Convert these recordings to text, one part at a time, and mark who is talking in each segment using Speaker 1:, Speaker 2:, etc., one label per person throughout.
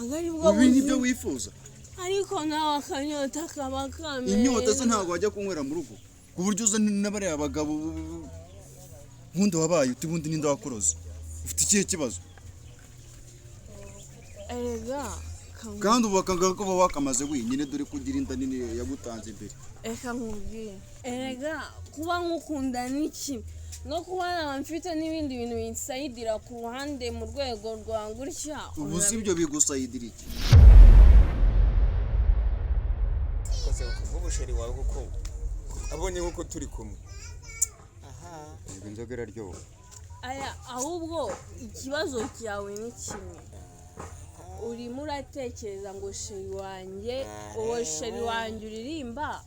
Speaker 1: ibi nibyo wifuza
Speaker 2: ariko nawe akanyota kaba kameze
Speaker 1: inyota se ntabwo wajya kunywera mu rugo ku buryo uza n'abariya abagabo nkundi wabaye uti bundi ninde wakoroze ufite ikihe kibazo
Speaker 2: erega
Speaker 1: kandi ubu bakanga ko wakamaze wenyine dore kugira inda nini yagutanze imbere
Speaker 2: reka nkubwire erega kuba nkukunda n'iki no kuba naba mfite n'ibindi bintu binsayidira ku ruhande mu rwego rwa gutya
Speaker 1: ubu si ibyo bigusayidira iki
Speaker 3: ubusheri wawe kuko abonye nkuko turi kumwe yego inzoga iraryoha
Speaker 2: aya ahubwo ikibazo cyawe ni kimwe urimo uratekereza ngo sheri wanjye uwo sheri wanjye uririmba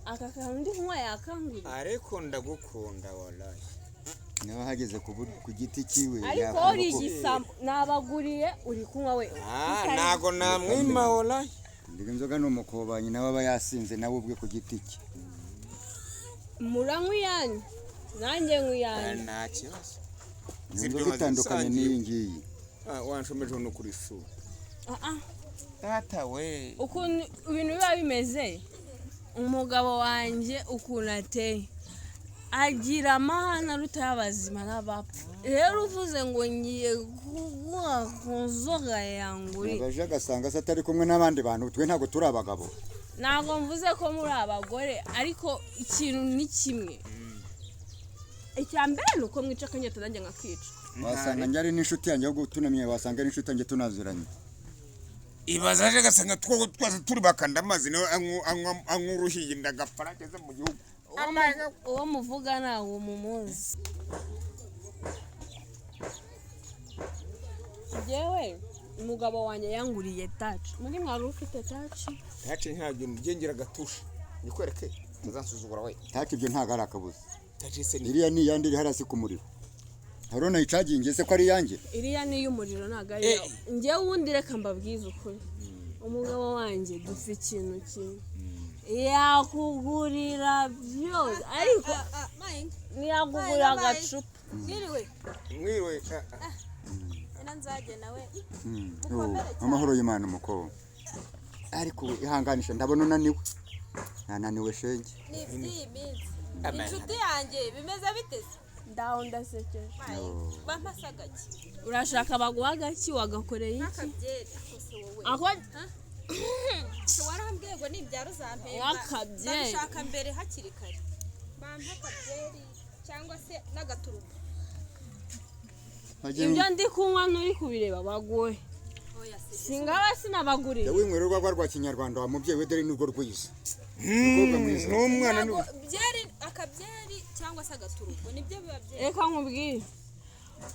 Speaker 2: aka kantu ndi kunywa yakangurira
Speaker 3: ariko ndagukunda wallahi
Speaker 4: nawe hageze ku giti kiwe
Speaker 2: ariko uri igisambo nabaguriye uri kunywa we
Speaker 3: nago namwima wallahi
Speaker 4: ndiga inzoga n'umukobanyi nawe aba yasinze nawe ubwe ku giti cye
Speaker 2: muranywa iyanyu nanjye nk'uyanyu
Speaker 3: nta kibazo
Speaker 4: inzoga itandukanye n'iyi ngiyi
Speaker 3: wanshomeje no kuri shuri tata we
Speaker 2: ukuntu ibintu biba bimeze umugabo wanjye ukuntu ateye agira amahane arutaye abazima n'abapfa rero uvuze ngo ngiye kuguha ku nzoga yanguri
Speaker 4: abaje agasanga se atari kumwe n'abandi bantu twe ntabwo turi abagabo
Speaker 2: ntabwo mvuze ko muri abagore ariko ikintu ni kimwe icya mbere ni uko mwica akanyota nanjye nkakwica
Speaker 4: wasanga njye ari n'inshuti yanjye ahubwo tunamiye wasanga ari inshuti yanjye tunaziranye
Speaker 3: ibaza aje gasanga twose turi bakanda amazi nawe anywa uruhiye ndagapfa ageze mu gihugu
Speaker 2: uwo muvuga ntawo mumuzi jewe umugabo wanjye yanguriye taci muri mwari ufite taci
Speaker 3: ntabyo ngengera gatusha nikwereke utazansuzugura we
Speaker 4: taci ibyo ntabwo ari akabuza
Speaker 3: taci se
Speaker 4: iriya ni iyandi iri hasi ku muriro harona icaginge se ko ari yanjye
Speaker 2: iriya ni y'umuriro ntabwo ari njyewe ubundi reka mbabwize ukuri umugabo wanjye dufite ikintu kimwe yakugurira byose ariko ntiyakugurira agacupa
Speaker 3: mwiriwe
Speaker 5: nzajye nawe
Speaker 4: amahoro y'Imana umukobwa ariko ihanganisha ndabona unaniwe nananiwe shenge
Speaker 5: n'iby'iyi minsi inshuti yanjye bimeze biteze
Speaker 2: ndaho ndasekeje
Speaker 5: bampasa agaki
Speaker 2: urashaka baguha agaki wagakoreye iki
Speaker 5: akabyeri wowe warambwiye ngo nibyara uzampemba ndashaka mbere hakiri kare bampa akabyeri cyangwa se n'agaturubu
Speaker 2: ibyo ndi kunywa nturi kubireba baguhe singaba sinabaguriye
Speaker 4: winywera urwagwa rwa kinyarwanda wa mubyeyi we dore nirwo rwiza
Speaker 3: n'umwana
Speaker 5: byeri akabyeri cyangwa se agaturubu nibyo biba byeri
Speaker 2: reka nkubwire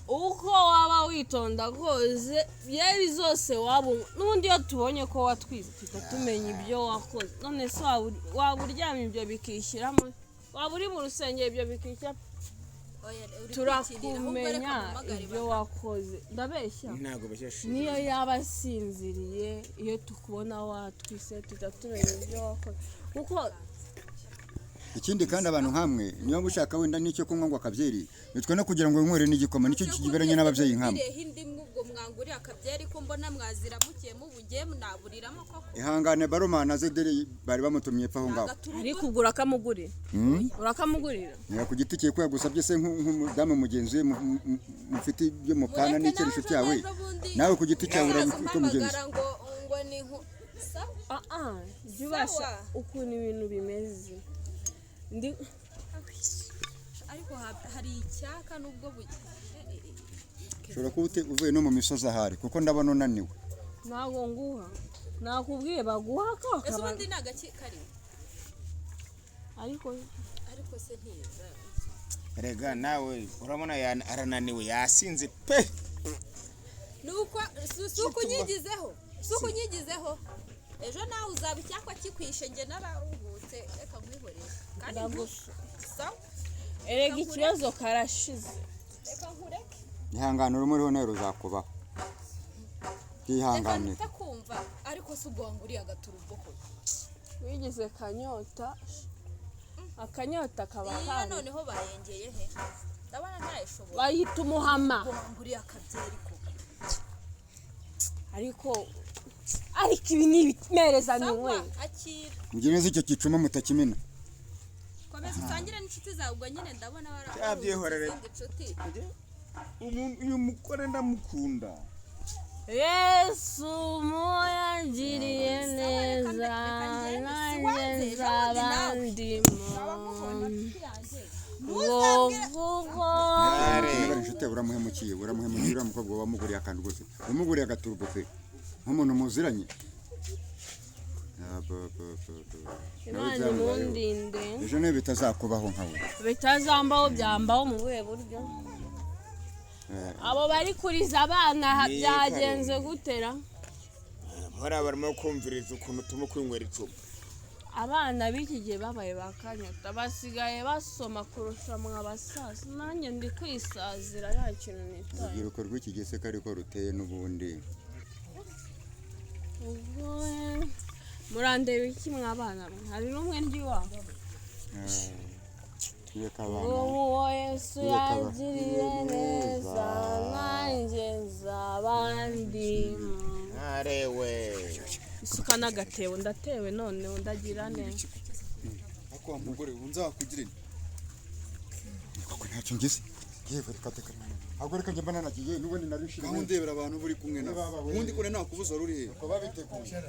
Speaker 2: uko waba witonda kose byeri zose waba n'ubundi iyo tubonye ko watwize tuhita tumenya ibyo wakoze none se waba uryamye ibyo bikishyiramo waba uri mu rusengero ibyo bikishyira turakumenya ibyo wakoze ndabeshya niyo yaba asinziriye iyo tukubona watwise tuhita tumenya ibyo wakoze kuko
Speaker 4: ikindi kandi abantu nkamwe niyo mushaka wenda n'icyo kunywa ngo akabyeri bitwe no kugira ngo winywere n'igikoma nicyo kiberanye n'ababyeyi nkamwe
Speaker 5: ubwo mwanguri akabyeri ko mbona mwazira mukiye mubugiye munaburiramo koko
Speaker 4: ihangane baromana zedere bari bamutumye epfo aho ngaho
Speaker 2: ariko ubwo urakamugurira urakamugurira
Speaker 4: niba ku giti cye ko yagusabye se nk'umudamu mugenzi we mufite ibyo mupana n'icyo inshuti yawe nawe ku giti cyawe urabiko mugenzi
Speaker 5: ngo ni
Speaker 2: jubasha ukuntu ibintu bimeze
Speaker 5: ariko hari icyaka nubwo
Speaker 4: ushobora kuba uvuye no mu misozi ahari kuko ndabona unaniwe
Speaker 2: ntabwo nguha nakubwiye baguha ko
Speaker 5: ese ubundi ni agaki kari
Speaker 2: ariko
Speaker 5: se ntiza
Speaker 3: rega nawe urabona arananiwe yasinze pe
Speaker 5: nuko sukunyigizeho ejo nawe uzaba icyakwa kikwishe nge nararuhutse reka nkwihorere kandi
Speaker 2: erega ikibazo karashize
Speaker 5: reka nkureke
Speaker 4: ihangane urumuriho nawe ruzakubaho yihanganira
Speaker 5: reka kumva ariko se ubwo wanguriye agaturubo ko
Speaker 2: wigize akanyota kaba kandi
Speaker 5: noneho bayengeye he ndabona
Speaker 2: bayita umuhama
Speaker 5: wanguriye akabyeri ko
Speaker 2: ariko ariko ibi ni ibimereza niwe
Speaker 5: akira
Speaker 4: njye neza icyo gicuma mutakimena
Speaker 5: komeza usangire n'inshuti zawe ubwo nyine ndabona
Speaker 3: Yabyihorere.
Speaker 5: inshuti
Speaker 3: uyu mugore ndamukunda
Speaker 2: Yesu muyangiriye neza nanjye nzabandimo
Speaker 4: niba ari inshuti yawe uramuhemukiye uriya mukobwa wamuguriye akantu rwose umuguriye agaturbo pe nk'umuntu muziranye
Speaker 2: Imana imundinde
Speaker 4: ejo niyo bitazakubaho nkawe
Speaker 2: bitazambaho byambaho mu buhe buryo abo bari kuriza abana byagenze gutera
Speaker 3: nkora barimo kumviriza ukuntu tuma kwinywera icupa
Speaker 2: abana b'iki gihe babaye bakanyota basigaye basoma kurusha mwa basaza nanjye ndi kwisazira nta kintu nitaye
Speaker 4: urubyiruko rw'iki gihe se ko ariko ruteye n'ubundi
Speaker 2: ubwo murandeba iki mwabana hari n'umwe ndi wabo
Speaker 4: twiyeka abana
Speaker 2: uwo Yesu yagiriye neza nanjye nzabandimo
Speaker 3: arewe
Speaker 2: isuka n'agatebo ndatewe none ndagira neza
Speaker 1: ako wa mugore unzakugire
Speaker 4: koko ntacyo ngize yewe reka teka ahubwo reka njye mbana nagiye n'ubundi narishira
Speaker 1: aho ndebera abantu buri kumwe nabo ubundi kure nakubuza ruri he
Speaker 4: ko babiteguye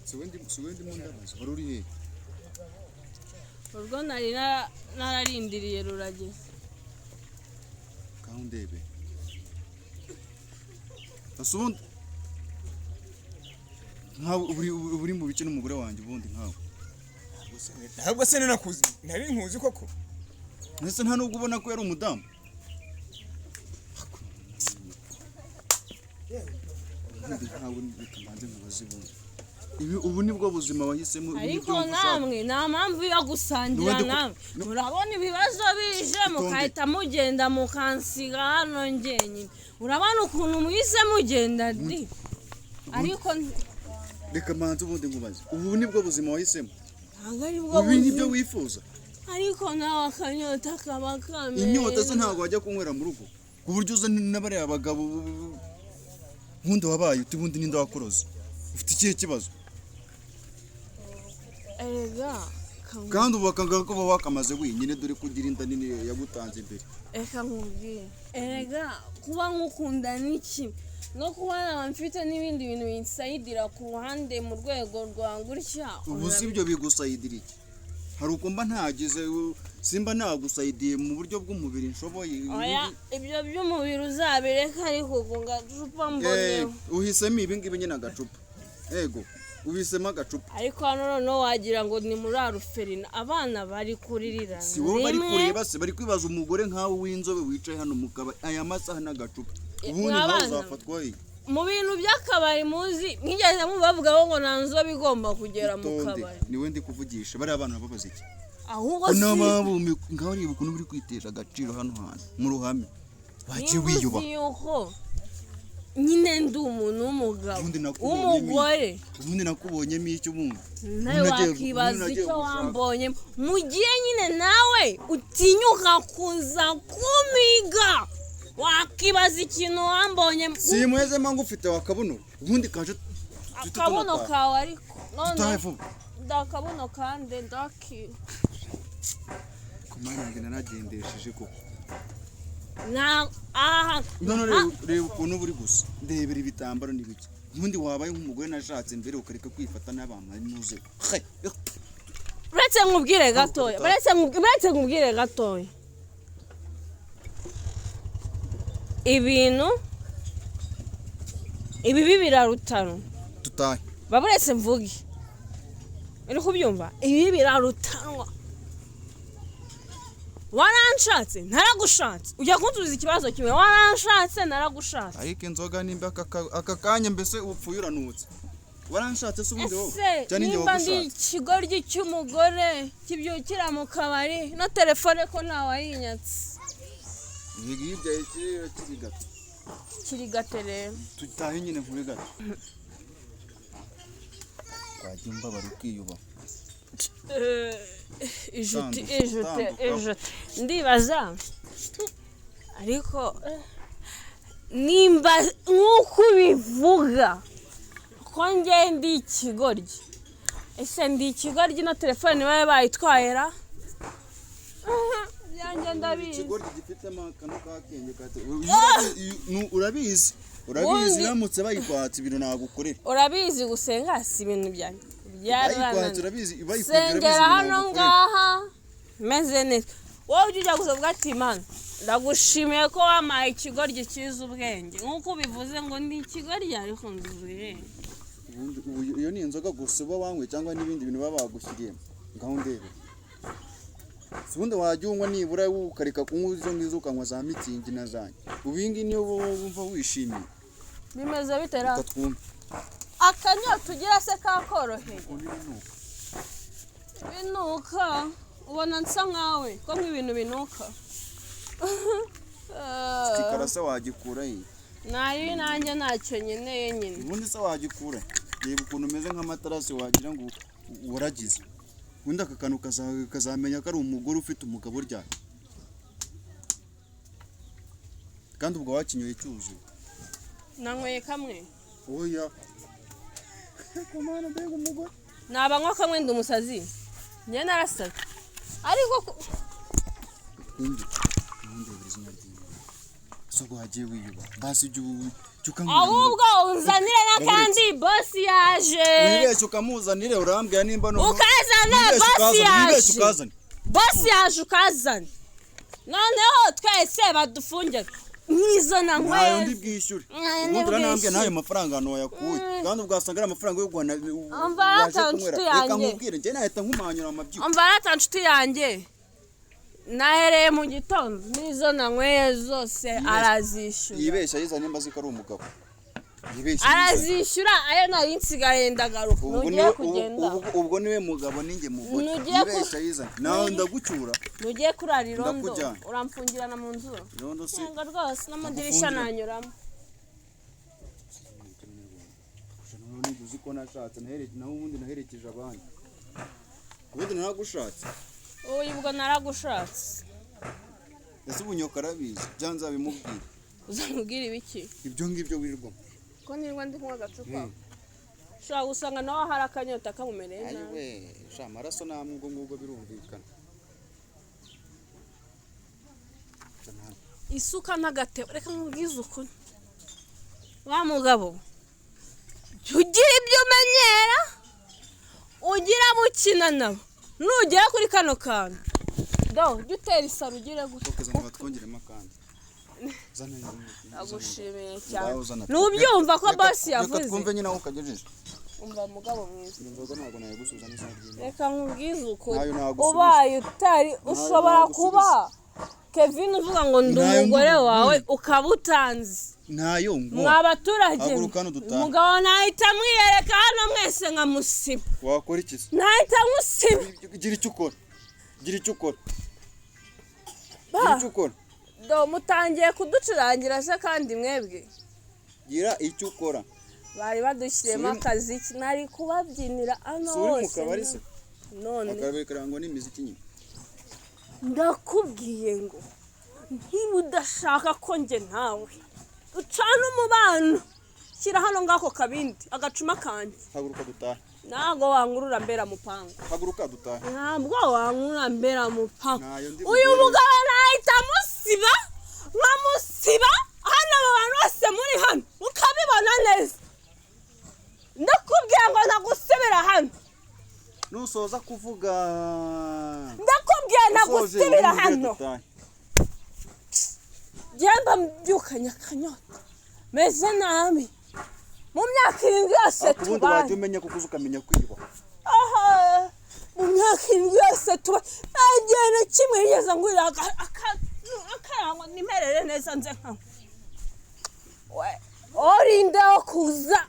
Speaker 1: siwendi mu ndabaza ruri he
Speaker 2: urwo nari nararindiriye rurageze
Speaker 1: kaho ndebe asubundi nkawe uri mu bice n'umugore wanjye ubundi nkawe
Speaker 3: ntabwo se ninakuzi nari nkuzi koko
Speaker 1: ndetse nta nubwo ubona ko yari umudamu nkawe bikamanze nkubaze ubu nibwo buzima wahisemo
Speaker 2: ariko namwe nta mpamvu yo gusangira namwe murabona ibibazo bije mukahita mugenda mukansiga hano njyenyine urabona ukuntu muhise mugenda ndi ariko
Speaker 1: reka manze ubundi nkubaze ubu nibwo buzima wahisemo
Speaker 2: ntabwo ari bwo
Speaker 1: ubu nibyo wifuza
Speaker 2: ariko nawe akanyota kaba kameze
Speaker 1: inyota se ntabwo wajya kunywera mu rugo ku buryo uza n'abariya bagabo nkundi wabaye uti bundi ninde wakuroze ufite ikihe kibazo
Speaker 2: erega
Speaker 1: kandi ubu bakanga ko wakamaze wenyine dore kugira inda nini yagutanze imbere
Speaker 2: reka nkubwire erega kuba nkukunda ni kimwe no kuba naba mfite n'ibindi bintu binsayidira ku ruhande mu rwego rwa gutya
Speaker 1: ubu si ibyo bigusayidira iki hari uko mba ntagize simba nagusayidiye mu buryo bw'umubiri nshoboye
Speaker 2: oya ibyo by'umubiri uzabireka ariko ku gacupa mboneho
Speaker 1: uhisemo ibi ngibi nyine agacupa yego uhisemo agacupa
Speaker 2: ariko hano noneho wagira ngo ni muri aruferina abana bari kuririra
Speaker 1: si wowe bari kureba se bari kwibaza umugore nkawe w'inzobe wicaye hano mu kabari aya masaha n'agacupa ubundi nawe uzafatwa he
Speaker 2: mu bintu by'akabari muzi mwigeze mubavuga ngo nta nzobe igomba kugera mu kabari
Speaker 1: niwe ndi kuvugisha bariya abana babaze iki
Speaker 2: ahubwo si
Speaker 1: ngaho ureba ukuntu uri kwitesha agaciro hano hantu mu ruhame wagiye wiyubaha
Speaker 2: yuko nyine ndi umuntu w'umugabo w'umugore
Speaker 1: ubundi nakubonyemo icyo ubundi
Speaker 2: nawe wakibaza icyo wambonye mu gihe nyine nawe utinyuka kuza kumiga wakibaza ikintu wambonye
Speaker 1: simweze mpamvu ufite wakabuno ubundi kaje
Speaker 2: akabuno kawe ariko
Speaker 1: tutahe vuba
Speaker 2: ndakabuno kandi ndakiwe
Speaker 1: kumara ngo naragendesheje koko none reba ukuntu buri gusa ndebera ibitambaro n'ibiki ubundi wabaye nk'umugore nashatse mbere ukareka kwifata n'abantu ari nuze
Speaker 2: uretse nkubwire gatoya ibintu ibi birarutano
Speaker 1: tutahe
Speaker 2: baburetse mvuge uri kubyumva ibi birarutanwa waranshatse naragushatse ujya kunsubiza ikibazo kimwe waranshatse naragushatse
Speaker 1: ariko inzoga nimba aka kanya mbese upfuye uranutse waranshatse se ubundi wowe cyane njye
Speaker 2: nimba ndi ikigoryi cy'umugore kibyukira mu kabari no telefone ko ntawayinyatse
Speaker 1: hirya ikirere kiri gato
Speaker 2: kiri gate rero
Speaker 1: tutahe nyine nkuri gato wajya umbabara ukiyubaha
Speaker 2: ijute ndibaza ariko nimba nk'uko ubivuga ko njye ndi ikigoryi ese ndi ikigoryi na telefone babe bayitwayera byanjye ndabizi
Speaker 1: ikigoryi gifitemo akantu k'akenge urabizi iramutse bayikwatse ibintu nagukorera
Speaker 2: urabizi gusenga si ibintu byanjye
Speaker 1: bayikwatse urabizi
Speaker 2: sengera hano ngaha meze neza wowe ujya gusa ati Imana ndagushimiye ko wampaye ikigoryi cyiza ubwenge nk'uko ubivuze ngo ndi ikigoryi ariko ndi ubwenge
Speaker 1: iyo ni inzoga gusa uba wanywe cyangwa n'ibindi bintu baba bagushyiriyemo ngaho ndebe ubundi wajya unywa nibura ukareka kunywa izo ngizo ukanywa za mitsingi na zanjye ubingi niyo wumva wishimiye
Speaker 2: bimeze bitera
Speaker 1: twumve
Speaker 2: akanyota ugira se kakoroheye binuka ubona nsa nkawe ko nk'ibintu binuka
Speaker 1: ikarasa wagikura he
Speaker 2: nayo nanjye ntacyo nkeneye nyine
Speaker 1: ubundi se wagikura reba ukuntu umeze nk'amatarasi wagira ngo waragize ubundi aka kantu kazamenya ko ari umugore ufite umugabo uryamye kandi ubwo wakinyoye cyuzuye
Speaker 2: nanyweye kamwe
Speaker 1: oya kumana mbega umugore
Speaker 2: nabanywa kamwe ndi umusazi njye narasaze ariko
Speaker 1: kumbi ubundi ubuzima bwiwe so wagiye wiyuba basi
Speaker 2: ahubwo unzanire n'akandi bosi yaje
Speaker 1: wibeshye ukamuzanire urambwira nimba no
Speaker 2: ukazana bosi yaje ukazana noneho twese badufungire nk'izo nanyweye
Speaker 1: nayo ndi bwishyure ubundi uranambwira nayo mafaranga hano wayakuye kandi ubwasanga ari amafaranga yo guhana waje kunywera reka nkubwire njye nahita nkumanyura amabyigo
Speaker 2: umva rata nshuti yanjye nahereye mu gitondo n'izo nanyweye zose arazishyura
Speaker 1: yibeshya yiza nimba ziko ari umugabo
Speaker 2: arazishyura ayo nari nsigaye ndagaruka nugiye kugenda
Speaker 1: ubwo niwe mugabo ninjye mugore yibeshya yiza nawe ndagucyura
Speaker 2: nugiye kurara irondo uramfungirana mu nzu
Speaker 1: irondo se
Speaker 2: senga rwose n'amadirishya nanyuramo
Speaker 1: uzi ko nashatse naho ubundi naherekeje abandi ubundi naragushatse
Speaker 2: uyu ubwo naragushatse
Speaker 1: ese ubunyoka arabizi byanza bimubwira
Speaker 2: uzamubwira ibiki
Speaker 1: ibyo ngibyo wirirwamo
Speaker 2: ko nirwa ndi kunywa agacupa ushobora gusanga nawe hari akanyota kamumereye nabi
Speaker 1: ayiwe sha amaraso namwe ubwo ngubwo birumvikana
Speaker 2: isuka n'agatebo reka nkubwize ukuri wa mugabo ugira ibyo umenyera ugira mukina nabo nugera kuri kano kantu jya utera isaro ugire gutya
Speaker 1: twongeremo akandi
Speaker 2: agushimiye cyane nubyumva ko bosi yavuze
Speaker 1: twumve nyine aho kagejeje
Speaker 2: umva mugabo mwiza
Speaker 1: inzoga ntabwo nayagusubiza n'izina ry'Imana
Speaker 2: reka nkubwize ukuri ubaye utari ushobora kuba Kevin uvuga ngo ndi umugore wawe ukaba utanzi
Speaker 1: ntayo ngo
Speaker 2: mwa baturage umugabo nahita mwiyereka hano mwese nkamusiba
Speaker 1: wakora iki se
Speaker 2: nahita musiba
Speaker 1: gira icyo ukora
Speaker 2: do mutangiye kuducurangira se kandi mwebwe
Speaker 1: gira icyo ukora
Speaker 2: bari badushyiremo akazi nari kubabyinira hano hose none
Speaker 1: akabiri karangwa n'imiziki nyine
Speaker 2: ndakubwiye ngo niba udashaka ko njye nawe ucana umubano shyira hano ngako kabindi agacuma kanjye
Speaker 1: haguruka dutahe
Speaker 2: ntabwo wankurura mbera mupanga
Speaker 1: haguruka dutahe
Speaker 2: ntabwo wankurura mbera mupanga uyu mugabo nahita musiba nkamusiba hano abo bantu bose muri hano ukabibona neza ndakubwiye ngo nagusibira hano
Speaker 1: nusoza kuvuga
Speaker 2: ndakubwiye nagusibira hano genda mbyukanye akanyota meze nabi mu myaka 7 yose
Speaker 1: tubanye ubundi wajya umenya kuko ukamenya kwiba
Speaker 2: mu myaka 7 yose tubanye agiye na kimwe yigeze ngurira akarango nimerere neza nze nkawe orinde okuza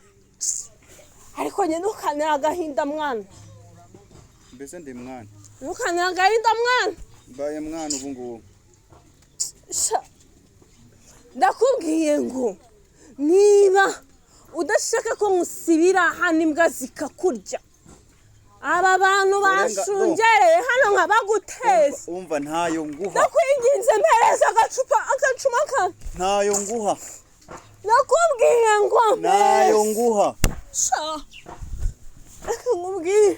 Speaker 2: ariko nye nukanira agahinda mwana
Speaker 1: mbese ndi mwana
Speaker 2: nukanira agahinda mwana
Speaker 1: mbaye mwana ubu ngubu
Speaker 2: ndakubwiye ngo niba udashaka ko musibira hano imbwa zikakurya aba bantu bashungereye hano nkabaguteza
Speaker 1: umva ntayo nguha
Speaker 2: ndakwinginze mpereza agacuma ka
Speaker 1: ntayo nguha
Speaker 2: nakubwiye ngo
Speaker 1: nayo nguha
Speaker 2: sha nkubwiye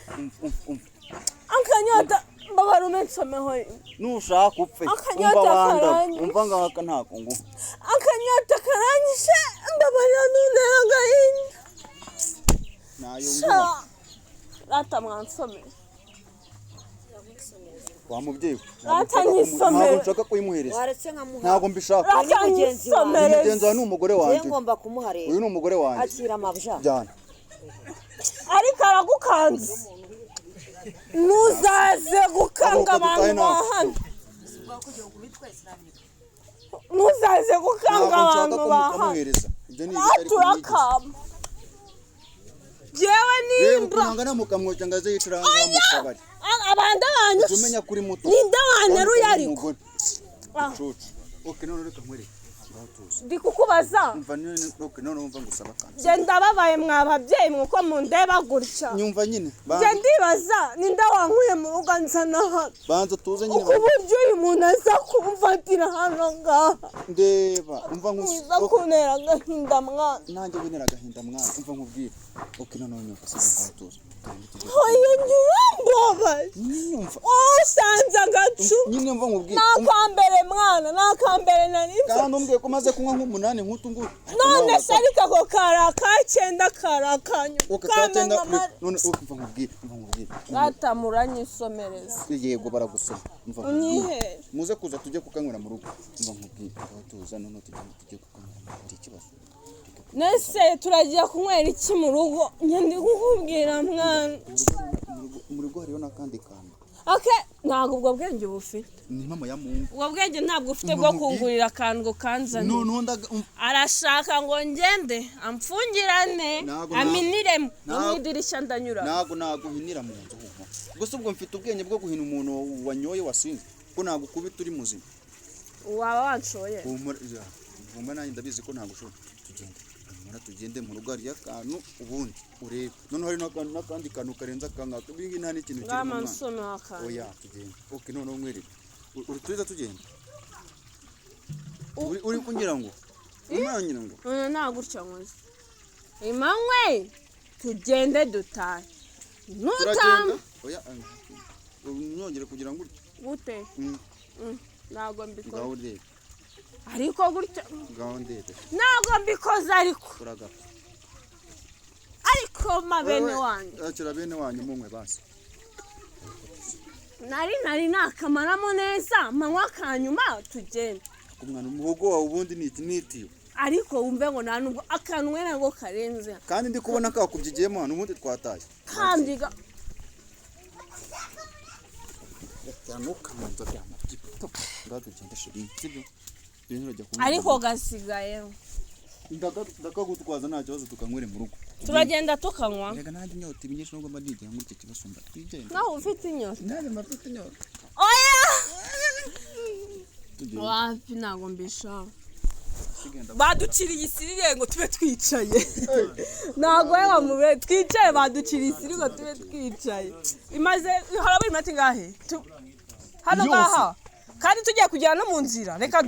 Speaker 2: akanyota mbabara umensomeho
Speaker 1: nushaka upfe
Speaker 2: Akanyota
Speaker 1: umva wanda
Speaker 2: karanyishe.
Speaker 1: umva ngaka ntako nguha
Speaker 2: akanyota karanyishe mbabara nunera agahinda
Speaker 1: nayo
Speaker 2: sha
Speaker 1: nguha
Speaker 2: rata mwansomeye
Speaker 1: wa mubyeyi
Speaker 2: Rata nyisomere.
Speaker 1: ntabwo nshaka kuyimuhereza
Speaker 6: waretse nkamuha
Speaker 1: ntabwo mbishaka
Speaker 2: rata
Speaker 6: mugenzi wawe.
Speaker 2: nyisomere
Speaker 1: mugenzi wawe ni umugore
Speaker 6: njye
Speaker 1: wanjye
Speaker 6: ngomba kumuha rero
Speaker 1: uyu ni umugore wanjye
Speaker 6: akira amabuja
Speaker 1: jyana
Speaker 2: ariko aragukanze ntuzaze gukanga
Speaker 1: Haguruka dutahe
Speaker 2: abantu ba
Speaker 1: nawe.
Speaker 2: hano ntuzaze gukanga
Speaker 1: ntabwo nshaka
Speaker 2: abantu ba hano
Speaker 1: kumuhereza ibyo ni ibitari kunyigisha
Speaker 2: turakama jewe
Speaker 1: reba
Speaker 2: nimba
Speaker 1: ukuntu angana mukamwoca ngo aze yicara ahangaha mu kabari
Speaker 2: abanda banyu
Speaker 1: jya umenya kuri muto
Speaker 2: ninde wanteruye ariko
Speaker 1: umugore
Speaker 2: Ah.
Speaker 1: cucu oke none reka nkwereke ngaho tuzi
Speaker 2: ndi kukubaza
Speaker 1: umva oke none wumva ngusaba kandi
Speaker 2: je ndababaye mwa babyeyi mwuko mundeba gutya
Speaker 1: nyumva nyine
Speaker 2: je ndibaza ninde wankuye mu rugo nzana hano
Speaker 1: banza tuze nyine
Speaker 2: uko uburyo uyu muntu aza kumfatira hano ngaha
Speaker 1: ndeba umva
Speaker 2: niza kuntera agahinda mwana
Speaker 1: nanjye winera agahinda mwana umva nkubwire oke none nyumva sibyo ngaho tuzi
Speaker 2: oya nyumbabaye
Speaker 1: nyumva
Speaker 2: usanze agacu
Speaker 1: nyine mva nkubwire
Speaker 2: nakambere mwana nakambere nanize
Speaker 1: kandi umbwiye ko maze kunywa nk'umunani nk'utu ngutu
Speaker 2: none se ariko ako kari ak'icyenda kari akanyu
Speaker 1: oke katenda none oke mva nkubwire
Speaker 2: rata muranyisomereza
Speaker 1: yego baragusoma mva
Speaker 2: unyihere
Speaker 1: muze kuza tujye kukanywera mu rugo mva nkubwire aho tuza none tujye kukanywera mu rugo hari ikibazo
Speaker 2: nese turagiye kunywera iki mu rugo njye ndi kukubwira mwana
Speaker 1: mu rugo hariho n'akandi kantu
Speaker 2: ake ntabwo ubwo bwenge bufite
Speaker 1: ni mama ya mungu
Speaker 2: ubwo bwenge ntabwo ufite bwo kungurira akantu ngo kanzane
Speaker 1: none
Speaker 2: arashaka ngo ngende amfungirane
Speaker 1: Ntabwo
Speaker 2: aminiremo no
Speaker 1: ntabwo-
Speaker 2: mu idirishya ndanyura
Speaker 1: ntabwo uhinira mu nzu humva gusa ubwo mfite ubwenge bwo guhina umuntu wanyoye wasinze ko ntabwo ukubita uri muzima
Speaker 2: waba wanshoye
Speaker 1: humura nanjye ndabizi ko ntabwo ushobora tugende humura tugende mu rugo hariyo akantu ubundi urebe noneho hari n'akandi kantu karenze akangaka bingi nta n'ikintu kirimo
Speaker 2: ngama
Speaker 1: mwana
Speaker 2: nsome akantu
Speaker 1: oya tugende oke noneho nkwereke uri tuza tugenda uri kugira ngo umwanyira ngo
Speaker 2: nta gutya nkoze imanywe tugende dutahe
Speaker 1: turagenda
Speaker 2: nutamba
Speaker 1: oya unyongere kugira ngo
Speaker 2: gute ntabwo mbikoze
Speaker 1: ngaho ndebe
Speaker 2: ariko gutya
Speaker 1: ngaho ndebe
Speaker 2: ntabwo mbikoze ariko
Speaker 1: uragapfa
Speaker 2: ariko mabene wanyu
Speaker 1: akira bene wanyu mumwe basi
Speaker 2: nari nakamaramo neza manywa akanyuma tugende
Speaker 1: kumwana umuhogo wawe ubundi nitiyo
Speaker 2: ariko wumve ngo nta nubwo akantu mwene ngo karenze
Speaker 1: kandi ndi kubona kakubyigiyemo hano ubundi twataye
Speaker 2: kandi
Speaker 1: nukamanza byamagipto ngaho tugende shiri sibyo ibintu urajya
Speaker 2: ariko gasigayeho
Speaker 1: ndakagutwaza nta kibazo tukanywere mu rugo
Speaker 2: turagenda tukanywa
Speaker 1: rega nanjye inyota ibinyinshi nubwo mba nigiye nk'icyo kibasumba twigende
Speaker 2: nawe ufite inyota
Speaker 1: nanjye mba mfite inyota
Speaker 2: oya
Speaker 1: tugende
Speaker 2: wapi ntabwo mbishaka
Speaker 1: tugenda
Speaker 2: baduciriye isirire ngo tube twicaye ntabwo we wamubere twicaye baduciriye isirire ngo tube twicaye imaze harabura iminota ingahe hano ngaha kandi tugiye kugera no mu nzira reka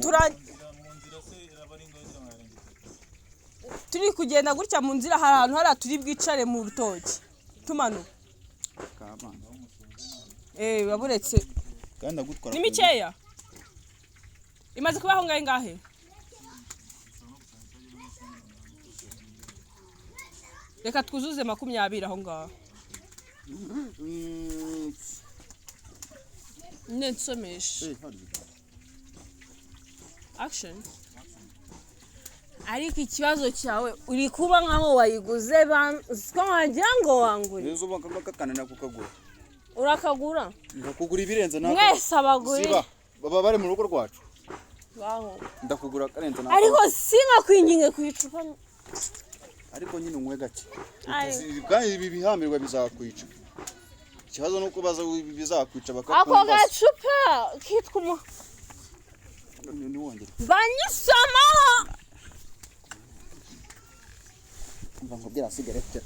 Speaker 2: turi kugenda gutya mu nzira hari ahantu hariya turi bwicare mu rutoki tumanuka
Speaker 1: kabana
Speaker 2: waburetse
Speaker 1: kandi ndagutwara
Speaker 2: ni mikeya imaze kubaho ngahe ngahe reka twuzuze 20 aho ngaho nsomeshe action ariko ikibazo cyawe uri kuba nkaho wayiguze ko wagira ngo wangure
Speaker 1: neza uba kakanana kukagura
Speaker 2: urakagura
Speaker 1: ndakugura ibirenze nawe
Speaker 2: mwese abaguri
Speaker 1: siba baba bari mu rugo rwacu
Speaker 2: baho
Speaker 1: ndakugura karenze nawe
Speaker 2: ariko singakwinginge ku icupa
Speaker 1: ariko nyine unywe gake
Speaker 2: Ari-
Speaker 1: kandi ibi bihamirwa bizakwica ikibazo nuko baza bizakwica
Speaker 2: ako
Speaker 1: bakakumva
Speaker 2: gacupa kitwa
Speaker 1: niwongere
Speaker 2: banyisoma
Speaker 1: umva nkubwira sigarete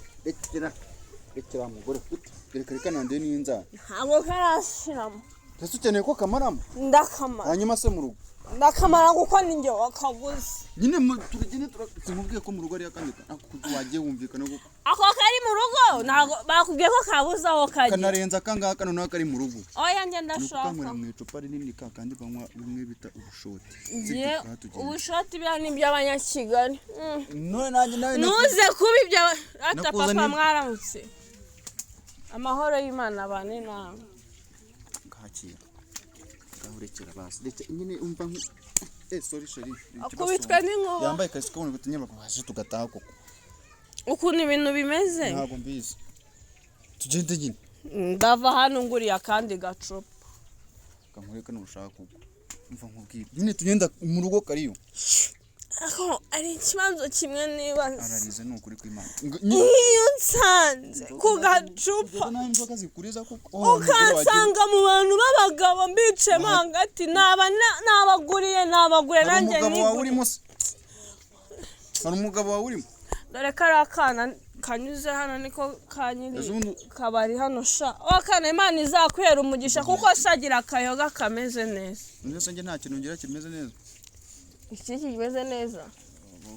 Speaker 1: rekera mugore ufite reka nande n'inzara
Speaker 2: ntabwo karashiramo
Speaker 1: ese ukeneye ko kamaramo
Speaker 2: ndakamara
Speaker 1: hanyuma se mu rugo
Speaker 2: ndakamara kuko ninjye wakaguze
Speaker 1: nyine tugende turakubwiye ko mu rugo ari akandi wagiye wumvikana ko
Speaker 2: ako kari mu rugo ntago bakubwiye ko kabuze aho kagiye
Speaker 1: kanarenza kangaka noneho kari mu rugo
Speaker 2: oya njye ndashaka
Speaker 1: nukukanywera mu icupa rinini kandi banywa bimwe bita ubushoti
Speaker 2: ubushoti bya ni by'abanyakigali
Speaker 1: none nanjye nawe
Speaker 2: nuze kuba ibyo ata papa mwaramutse amahoro y'Imana bane nawe
Speaker 1: ngakira ngahurekera basi ndetse nyine umva sorry
Speaker 2: akubitwe n'inkuba
Speaker 1: yambaye kasiko ngo tunyema kwaje tugataha koko
Speaker 2: ukuntu ibintu bimeze
Speaker 1: ntago mbizi tugende nyine
Speaker 2: ndava hano nguriya kandi gacupa
Speaker 1: kamureka nushaka kugwa umva nkubwira nyine tugenda mu rugo kariyo
Speaker 2: aho ari ikibazo kimwe nibaza
Speaker 1: ararize n'ukuri kw'Imana
Speaker 2: iyo nsanze ku gacupa
Speaker 1: naho inzoga zikuriza kuko
Speaker 2: ukansanga mu bantu b'abagabo mbicemo hagati nabaguriye nanjye
Speaker 1: hari umugabo wawe urimo
Speaker 2: dore kari akana kanyuze hano niko kanyiri kabari hano sha wakana Imana izakwera umugisha kuko shagira akayoga kameze neza
Speaker 1: ndetse nge nta kintu ngira kimeze neza
Speaker 2: iki kimeze neza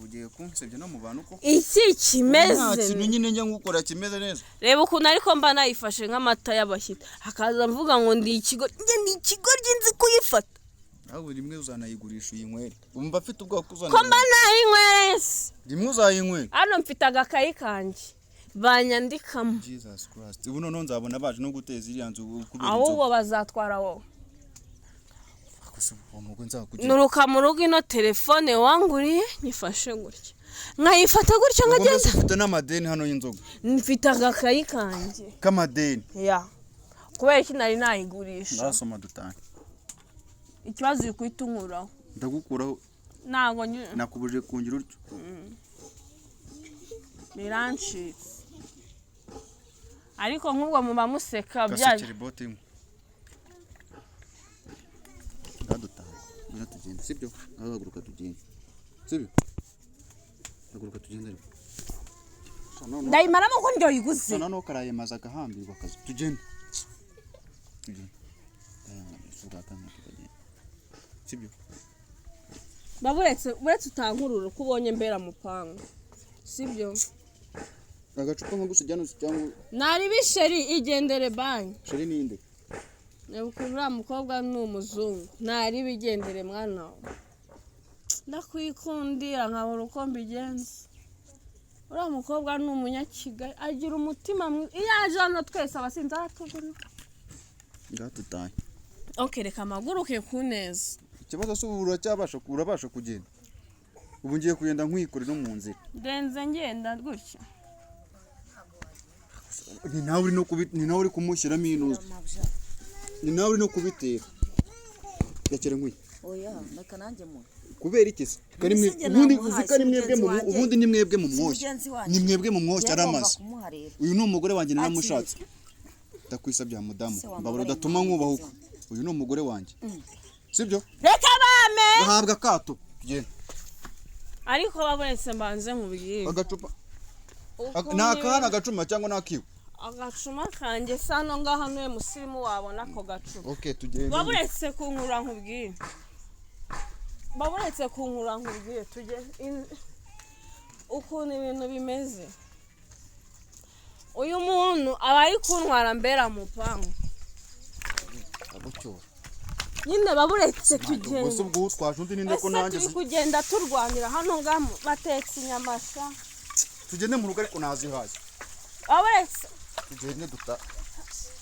Speaker 1: ugiye kunsebye no mu bantu ko
Speaker 2: iki kimeze
Speaker 1: nta kintu nyine njya ngukora kimeze neza
Speaker 2: reba ukuntu ariko mba nayifashe nk'amata y'abashyitsi hakaza mvuga ngo ndi ikigo ry'inzi kuyifata
Speaker 1: nawe rimwe uzanayigurisha uyinywere umva afite ubwoba ko
Speaker 2: ko mba nayinywere
Speaker 1: rimwe uzayinywera
Speaker 2: hano mfite agakayi kanjye banyandikamo
Speaker 1: Jesus Christ ubu none nzabona baje no guteza iriya nzu kubera
Speaker 2: ahubwo bazatwara wowe
Speaker 1: nzakugira
Speaker 2: nuruka mu rugo ino telefone wanguriye nyifashe gutya nkayifata gutya nkagenda
Speaker 1: mfite n'amadeni hano y'inzoga
Speaker 2: mfite agakayi kanjye
Speaker 1: k'amadeni
Speaker 2: ya kubera iki nari nayigurisha
Speaker 1: ndasoma dutanye
Speaker 2: ikibazo uri kuhita unkuraho
Speaker 1: ndagukuraho
Speaker 2: ntago
Speaker 1: nakubuje kungira utyo
Speaker 2: birancitse ariko nk'ubwo muba museka
Speaker 1: byaje bote imwe ndadutaha bina tugenda sibyo ngahaguruka tugenda sibyo haguruka tugenda
Speaker 2: ndayimaramo ko ndyo yiguze
Speaker 1: noneho karaye maze agahambirwa akazi tugenda sibyo
Speaker 2: baburetse utankurura ko ubonye mbera mupanga sibyo
Speaker 1: agacupa nko gusujyana cyangwa
Speaker 2: nari bisheri igendere banki
Speaker 1: sheri ninde
Speaker 2: uriya mukobwa ni umuzungu nari bigendere mwana we ndakwikundira nkabura uko mbigenza uriya mukobwa ni umunyakigali agira umutima mwiza iyo aje hano twese abasinzi aratubona
Speaker 1: ngatutaye
Speaker 2: reka amaguruke ku neza
Speaker 1: ikibazo se urabasha kugenda ubu ngiye kugenda nkwikorera no mu nzira
Speaker 2: ndenze ngenda gutya
Speaker 1: ni nawe uri kumushyiramo inuzi ni nawe uri no kubitera yakira nkwi
Speaker 6: oya naka nanjye mu
Speaker 1: kubera iki se ubundi uzikari mwebwe ubundi ni mwebwe mu mwoshya ni mwebwe mu mwoshya aramaze uyu ni umugore wanjye naramushatse ndakwisabye mudamu mbabura udatuma nkubahuka uyu ni umugore wanjye sibyo
Speaker 2: reka bame
Speaker 1: gahabwa kato tugenda
Speaker 2: ariko babonetse mbanze nkubwire
Speaker 1: agacupa nakana agacuma cyangwa nakiwe
Speaker 2: agacuma kanjye sano ngaha niwe musirimu wabona ako gacupa
Speaker 1: okay tugende
Speaker 2: babonetse kunkura nkubwire ukuntu ibintu bimeze uyu muntu aba ari kuntwara mbera mu pangu nyine baburetse tugenda
Speaker 1: ubwo ubwo utwaje undi ninde ko nanjye
Speaker 2: turi kugenda turwanira hano ngamo batetse inyamasha
Speaker 1: tugende mu rugo ariko nazihaye
Speaker 2: baburetse
Speaker 1: tugende duta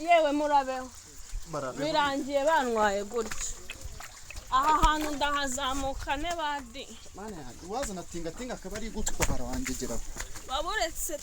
Speaker 2: yewe murabeho birangiye bantwaye gutya aha hantu ndahazamuka nebadi
Speaker 1: mana yanjye wazana tinga akaba ari gutwara wangegera
Speaker 2: baburetse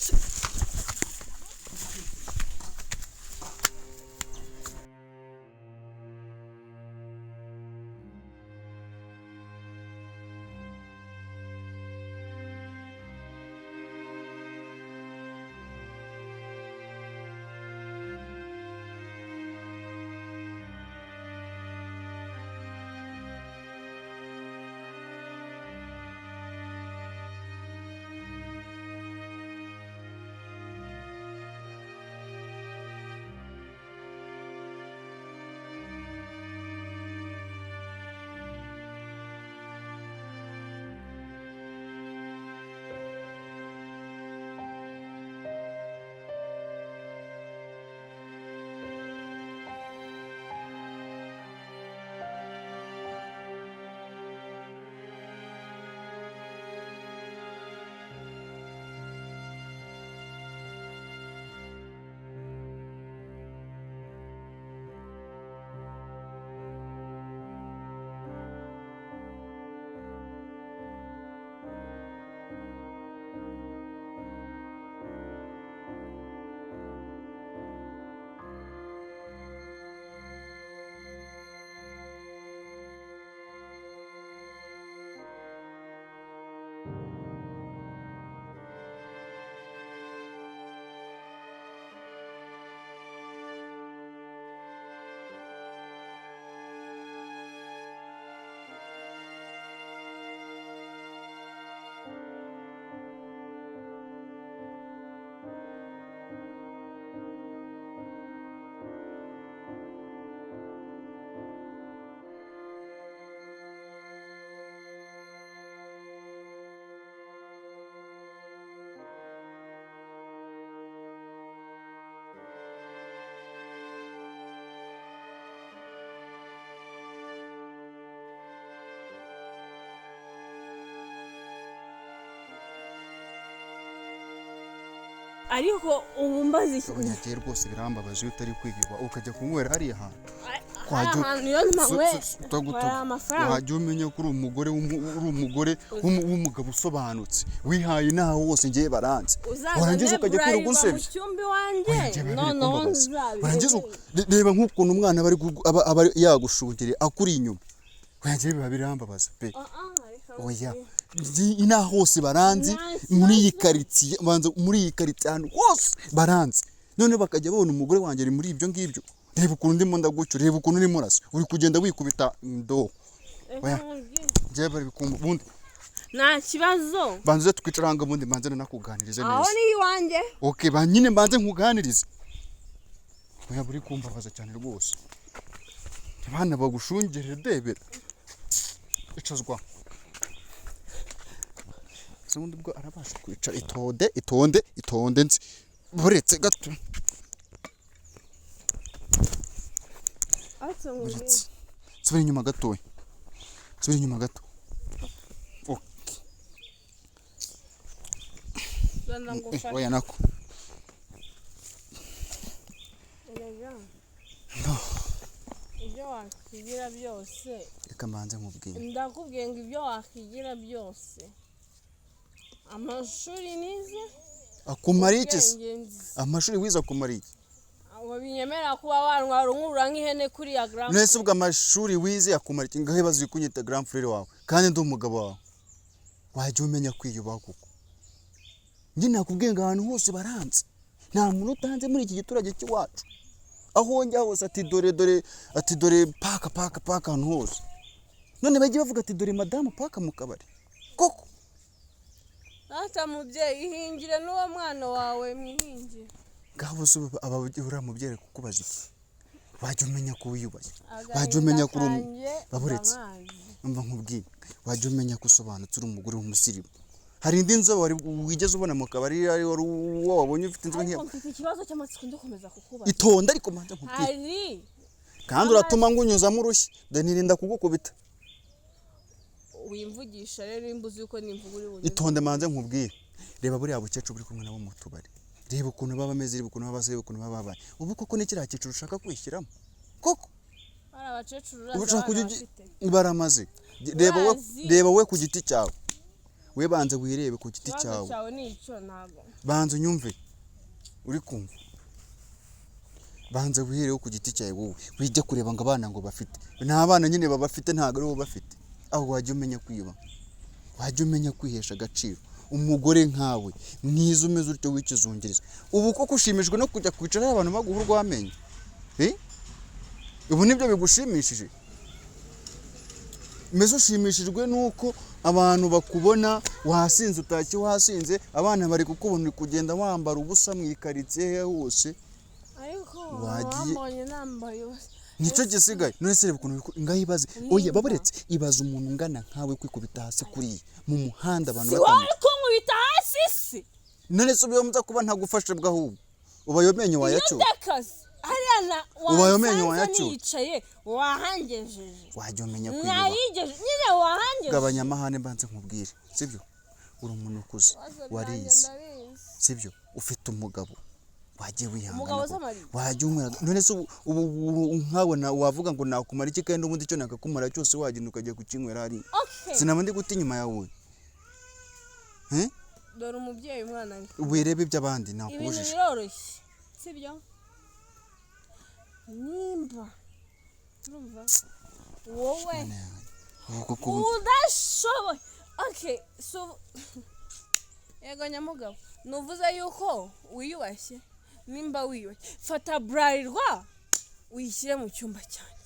Speaker 2: ariko ubu mbaze iki
Speaker 1: abanyagiye rwose birambabaje iyo utari kwiyuba ukajya kunywera hariya hantu
Speaker 2: ahantu iyo mpanywe
Speaker 1: wajya umenya ko uri umugore w'umugabo usobanutse wihaye inaha wose ngiye baranze warangiza ukajya kwirirwa unsebya
Speaker 2: noneho
Speaker 1: warangiza reba nk'ukuntu umwana aba yagushungereye akuri inyuma warangiza biba birambabaza pe oya inaha hose baranze muri iyi karitsiye ahantu hose baranze none bakajya babona umugore wanjye ari muri ibyo ngibyo reba ukuntu ndimo ndagutyo reba ukuntu urimo urasa uri kugenda wikubita ndo oya njye bari bikumva ubundi
Speaker 2: nta kibazo
Speaker 1: banze twicara hanga ubundi mbanze nakuganirize neza
Speaker 2: aho ni iwanjye
Speaker 1: okay banyine mbanze nkuganirize oya buri kumbabaza cyane rwose abana bagushungerera debera icazwa ubundi bwo arabasha kwicara itonde nzi buretse gato subira inyuma gato oya nako
Speaker 2: ibyo wakwigira byose
Speaker 1: reka mbanze nkubwire
Speaker 2: ndakubwiye ngo ibyo wakwigira byose amashuri nize
Speaker 1: akumara iki amashuri wize akumara iki
Speaker 2: binyemera kuba wantwara unkura nk'ihene kuri ya grand
Speaker 1: nese ubwo amashuri wize akumara iki ngahe bazi kunyita grand frère wawe kandi ndi umugabo wawe wajya umenya kwiyubaha kuko njye nakubwiye ngo ahantu hose baranze nta muntu utanze muri iki giturage cy'iwacu aho njya hose ati dore paka ahantu hose none bagiye bavuga ati dore madamu paka mu kabari koko
Speaker 2: ata mubyeyi ihingire n'uwo mwana wawe mwihingire
Speaker 1: ngabo se uriya mubyeyi kukubaza iki wajya umenya ko wiyubaye wajya umenya ko baburetse mva nkubwiye wajya umenya ko usobanutse uri umugore w'umusirimu hari indi nzobe wigeze ubona mu kabari ari uwo wabonye ufite inzobe nk'iyo
Speaker 2: mfite ikibazo cy'amatsiko ndakomeza kukubaza
Speaker 1: itonde ariko mbanza nkubwiye kandi uratuma ngunyuzamo urushyi ndanirinda kugukubita
Speaker 2: wimvugisha rero imbuzi uko nimvuga uri bunyuze
Speaker 1: itonde manze nkubwire reba buriya bukecuru buri kumwe nabo mu tubari reba ukuntu baba bameze reba ukuntu baba basa reba ukuntu baba babaye ubu koko ni kiriya cyiciro ushaka kwishyiramo koko
Speaker 2: ari abakecuru
Speaker 1: ushaka kujya baramaze reba we ku giti cyawe we banze wirebe ku giti cyawe banze unyumve uri kumva banze wihereho ku giti cyawe wowe wijya kureba ngo abana ngo bafite nta bana nyine babafite ntago ari bo bafite aho wajya umenya kwiba wajya umenya kwihesha agaciro umugore nkawe mwiza umeze utyo wikizungiriza ubu koko ushimishwe no kujya kwicara abantu baguha urwamenyo ubu nibyo bigushimishije meze ushimishijwe nuko abantu bakubona wasinze utashye wasinze abana bari kukubona uri kugenda wambara ubusa mu ikaritsiye hose
Speaker 2: wagiye nambaye
Speaker 1: nicyo gisigaye none se reba ukuntu ngahibaze oya baburetse ibaza umuntu ungana nkawe kwikubita hasi kuri mu muhanda abantu
Speaker 2: batamye ko nkubita hasi se
Speaker 1: none se ubiyo muza kuba ntagufashe bwaho ubayomenye wayacyo
Speaker 2: Ariana
Speaker 1: ubayomenye wayacyo
Speaker 2: nicaye wahangejeje
Speaker 1: wajya umenya kwiba
Speaker 2: nayigeje nyine wahangejeje
Speaker 1: gabanya amahane mbanze nkubwire sibyo uri umuntu ukuze warize sibyo ufite umugabo wagiye wihangana wajya umwe none se ubu nkabona wavuga ngo nakumara iki kandi ubundi cyo nakakumara cyose wagenda ukajya kukinywera hari sinaba ndi guta inyuma yawe
Speaker 2: dore umubyeyi umwana
Speaker 1: wirebe iby'abandi nakubujije
Speaker 2: ibintu biroroshye sibyo nimba urumva wowe udashoboye okay so yego nyamugabo nuvuze yuko wiyubashye nimba wiyubashye fata burarirwa uyishyire mu cyumba cyanjye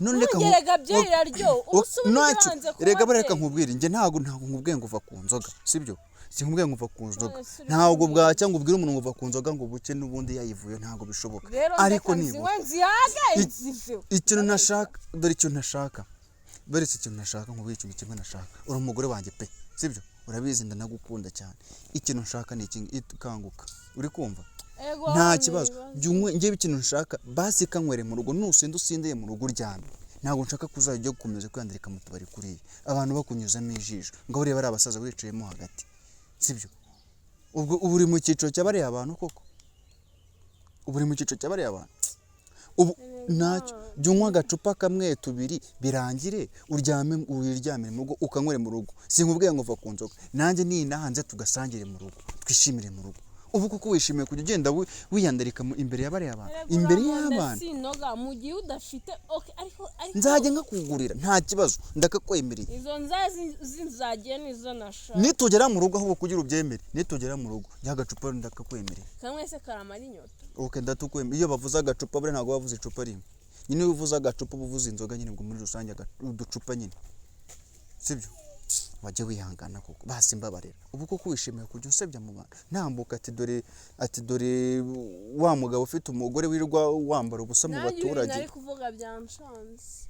Speaker 2: none reka byerera ryo ubusubiranze
Speaker 1: ko rega bareka nkubwire nge ntago nkubwiye ngo uva ku nzoga sibyo sinkubwiye ngo uva ku nzoga ntago bwacya ngo ubwire umuntu ngo uva ku nzoga ngo buke nubundi yayivuye ntago bishoboka ariko nibo ikintu nashaka dore icyo ntashaka dore ikintu nashaka nkubwiye ikintu kimwe nashaka uri umugore wanjye pe sibyo urabizi ndanagukunda cyane ikintu nshaka ni iki ikanguka uri kumva nta kibazo ngiye ikintu nshaka basi kanywere mu rugo nusinde usindeye mu rugo uryamye ntabwo nshaka kuzajya gukomeza kwandirika mu tubari kuriya abantu bakunyuzamo ijisho ngo urebe ari abasaza wicayemo hagati sibyo ubwo ubu uri mu cyiciro cy'abariya abantu koko ubu uri mu cyiciro cy'abariya abantu ubu ntacyo jya unywa agacupa kamwe tubiri birangire uryamire mu rugo ukanywere mu rugo sinkubwiye ngo va ku nzoga nanjye ninahanze tugasangire mu rugo twishimire mu rugo ubu kuko wishimiye kujya ugenda wiyandarika imbere y'abariya abantu imbere y'abana
Speaker 2: sinoga mu gihe udafite ariko
Speaker 1: nzajya nkakugurira nta kibazo ndakakwemereye
Speaker 2: izo nzazi zinzagiye nizo nashaka
Speaker 1: nitugera mu rugo ahubwo kugira ubyemere nitugera mu rugo jya agacupa ndakakwemereye
Speaker 2: kamwe se karamara inyota
Speaker 1: ndatukwemera iyo bavuze agacupa bure ntabwo bavuze icupa rimwe nyine iyo uvuze agacupa uba uvuze inzoga nyine ngo muri rusange uducupa nyine sibyo wajya wihangana koko basi mbabarira ubu koko wishimiye kujya usebya mu bantu ntambuka ati dore wa mugabo ufite umugore wirirwa wambara ubusa mu baturage
Speaker 2: nari kuvuga byanshanze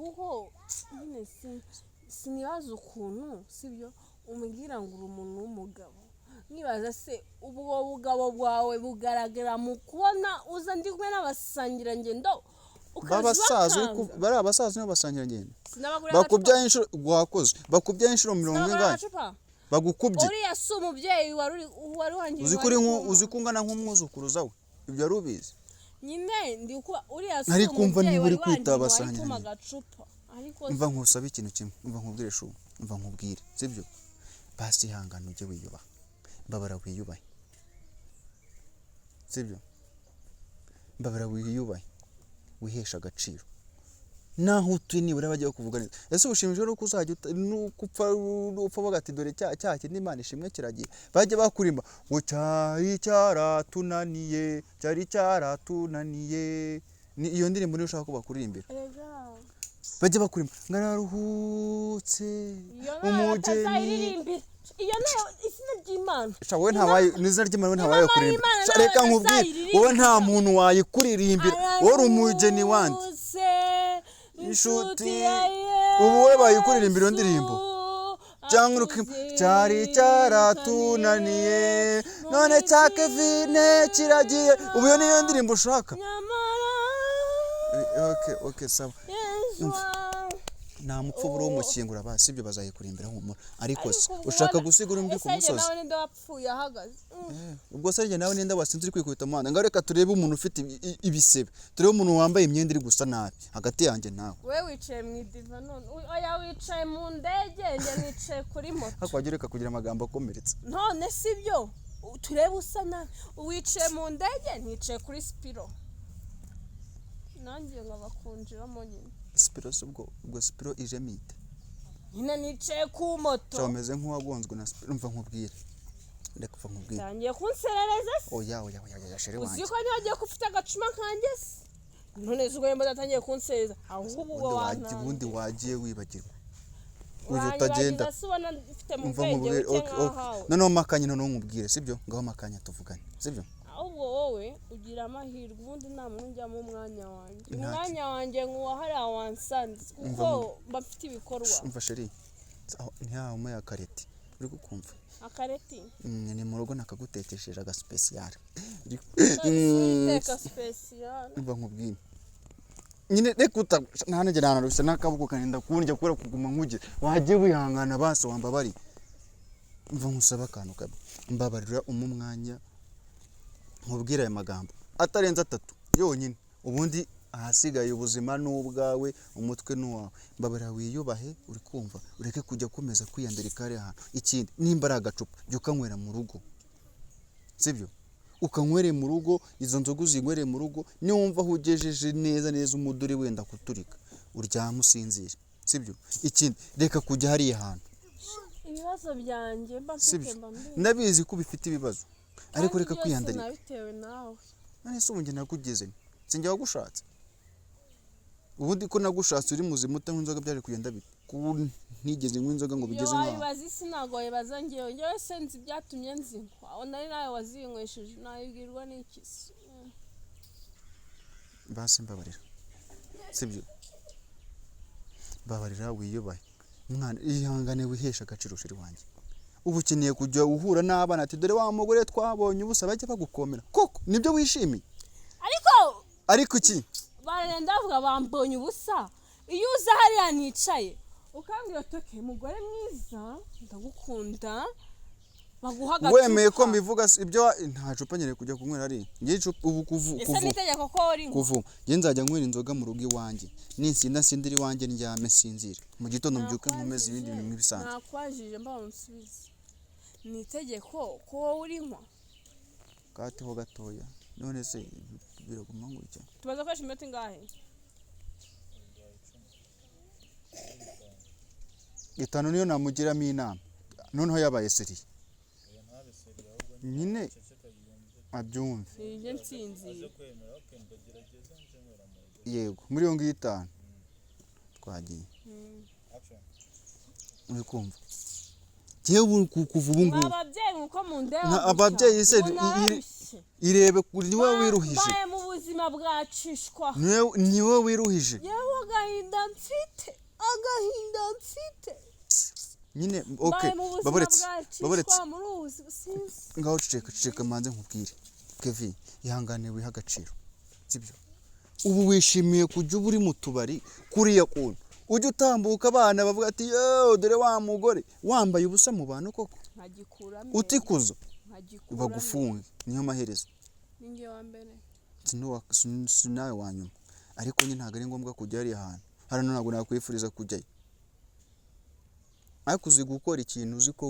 Speaker 2: kuko nyine sinibaza ukuntu sibyo umubwira ngo uri umuntu w'umugabo nibaza se ubwo bugabo bwawe bugaragara mu kubona uza ndi kumwe n'abasangirangendo bari abasaza nibo basangirangendo bakubyaye inshuro wakoze bakubyaye inshuro 40 bagukubye uriya si umubyeyi wari wangiye
Speaker 1: uzi ko ungana nk'umwuzukuruza we ibyo ari ubizi
Speaker 2: nyine ndi kuba uriya si
Speaker 1: ntari kumva
Speaker 2: umubyeyi
Speaker 1: niba uri
Speaker 2: wari
Speaker 1: kwita
Speaker 2: wangiye
Speaker 1: abasangirangendo
Speaker 2: agacupa ariko
Speaker 1: mva nkusaba ikintu kimwe mva nkubwire shu mva nkubwire sibyo basi ihangane ujye wiyubaha mbabara wiyubahe sibyo mbabara wiyubahe wihesha agaciro naho utuye nibura bajya kuvuga neza ese ubushimishije no kuzajya upfa bagati dore cya kindi Imana ishimwe kiragiye bajya bakurimba ngo cyari cyaratunaniye ni iyo ndirimbo niyo ushaka ko bakuririmbira bajya bakurimba ngararuhutse umugeni
Speaker 2: iyo nayo izina ry'Imana
Speaker 1: wowe ntawaye n'izina ry'Imana wowe ntawaye kuririmba reka nkubwire wowe nta muntu wayikuririmbira wowe uri umugeni wandi inshuti ubu we bayikuririmbira iyo ndirimbo cyangwa cyari cyaratunaniye none cya Kevine kiragiye ubu iyo niyo ndirimbo ushaka okay sawa nta mupfuburo w'umushyingura basi ibyo bazayikurimbira humura ariko se ushaka gusigura undi ku musozi
Speaker 2: nawe ninde wapfuye ahagaze
Speaker 1: ubwo se rye nawe ninde wasinze uri kwikubita mu ngo reka turebe umuntu ufite ibisebe turebe umuntu wambaye imyenda iri gusa nabi hagati yanjye nawe
Speaker 2: we wicaye mu idiva none oya wicaye mu ndege njye nicaye kuri moto
Speaker 1: hakwagira reka kugira amagambo akomeretse
Speaker 2: none sibyo turebe usa nabi wicaye mu ndege nicaye kuri spiro nanjye ngabakunjiramo nyine
Speaker 1: Spiro ubwo Spiro ije mite
Speaker 2: nyine nicaye ku moto
Speaker 1: cyomeze nk'uwagonzwe na Spiro mva nkubwire ndeka mva nkubwire
Speaker 2: tangiye kunserereza
Speaker 1: oya shere wanjye
Speaker 2: uziko nyagiye kufite agacuma kanjye none zugo yemba datangiye kunsereza ahubwo
Speaker 1: ubundi wagiye wibagirwa uyu utagenda mva nkubwire noneho makanya noneho nkubwire sibyo ngaho makanya tuvugane sibyo
Speaker 2: ahubwo wowe ugira amahirwe ubundi nta muntu ujyamo umwanya wanjye nk'uwahariya wansanze kuko bafite ibikorwa
Speaker 1: umva sheri ntihawe umuya kareti uri kukumva
Speaker 2: akareti
Speaker 1: ni mu rugo nakagutekesheje agasipesiyare
Speaker 2: teka spesiyare
Speaker 1: umva nkubwire nyine reka ntanage nanarushya n'akabuko kanenda kundya kubera kuguma nkugire wagiye wihangana basi wambabari mva nkusaba akantu kabi mbabarira umwanya nkubwira aya magambo atarenze 3 yonyine ubundi ahasigaye ubuzima n'ubwawe umutwe n'uwawe mbabara wiyubahe uri kumva ureke kujya komeza kwiyandarika ari ahantu ikindi nimba ari agacupa jya ukanywera mu rugo sibyo ukanywere mu rugo izo nzoga uzinywere mu rugo niwumva aho ugejeje neza umuduri wenda kuturika uryama usinzire sibyo ikindi reka kujya hariya hantu
Speaker 2: ibibazo byanjye mbafite
Speaker 1: ndabizi ko bifite ibibazo ariko reka kwiyandarika
Speaker 2: nabitewe nawe
Speaker 1: none se ubu nakugeze sinjye wagushatse ubundi ko nagushatse uri muzima utanywinzoga byari kugenda bite ntigeze nk'inzoga ngo bigeze nkaho
Speaker 2: wabibaza isi ntago wabibaza ngewe senzi byatumye nzinkwa aho nari nawe wazinywesheje nayibwirwa n'iki
Speaker 1: basi mbabarira sibyo babarira wiyubahe mwana ihangane wihesha agaciro shiri wanjye ubu ukeneye kujya uhura n'abana ati dore wa mugore twabonye ubusa bajya bagukomera koko nibyo wishimiye ariko iki
Speaker 2: barenda avuga bambonye ubusa iyo uza hariya nicaye ukambwira toke mugore mwiza ndagukunda baguha agacupa
Speaker 1: wemeye ko mbivuga ibyo nta cupa nyere kujya kunywera ari ngiye ubu
Speaker 2: ese nitegeko ko uri
Speaker 1: kuvu ngiye nzajya nywera inzoga mu rugo iwanjye ninsinda sindiri iwanjye ndyame sinzira mu gitondo mbyuke nkomeze ibindi bintu nk'ibisanzwe
Speaker 2: nakwajije mbamusubize nitegeko ko wowe urinywa
Speaker 1: katiho gatoya none se biraguma ngutya
Speaker 2: tubaza ko iminota ingahe
Speaker 1: itanu niyo namugiramo inama noneho yabaye seri nyine abyumve
Speaker 2: nije nsinziye
Speaker 1: yego muri yo ngiyo 5 twagiye uri kumva jewe kuva ubu ngubu
Speaker 2: ababyeyi uko mu ndeba
Speaker 1: ababyeyi se irebe kuri wowe wiruhije
Speaker 2: baye mu buzima bwacishwa
Speaker 1: ni wowe wiruhije
Speaker 2: yewe agahinda mfite
Speaker 1: nyine okay baboretse
Speaker 2: sinzi
Speaker 1: ngaho ceceka manze nkubwire Kevin ihangane wiha agaciro sibyo ubu wishimiye kujya uri mu tubari kuriya kuntu ujye utambuka abana bavuga ati yo dore wa mugore wambaye ubusa mu bantu koko
Speaker 2: nkagikuramo
Speaker 1: utikuzo bagufunge niyo maherezo
Speaker 2: ninge wa mbere
Speaker 1: sinawe wanyuma ariko nyine ntago ari ngombwa kujya ari ahantu hano ntago nakwifuriza kujyayo ariko uzi gukora ikintu uzi ko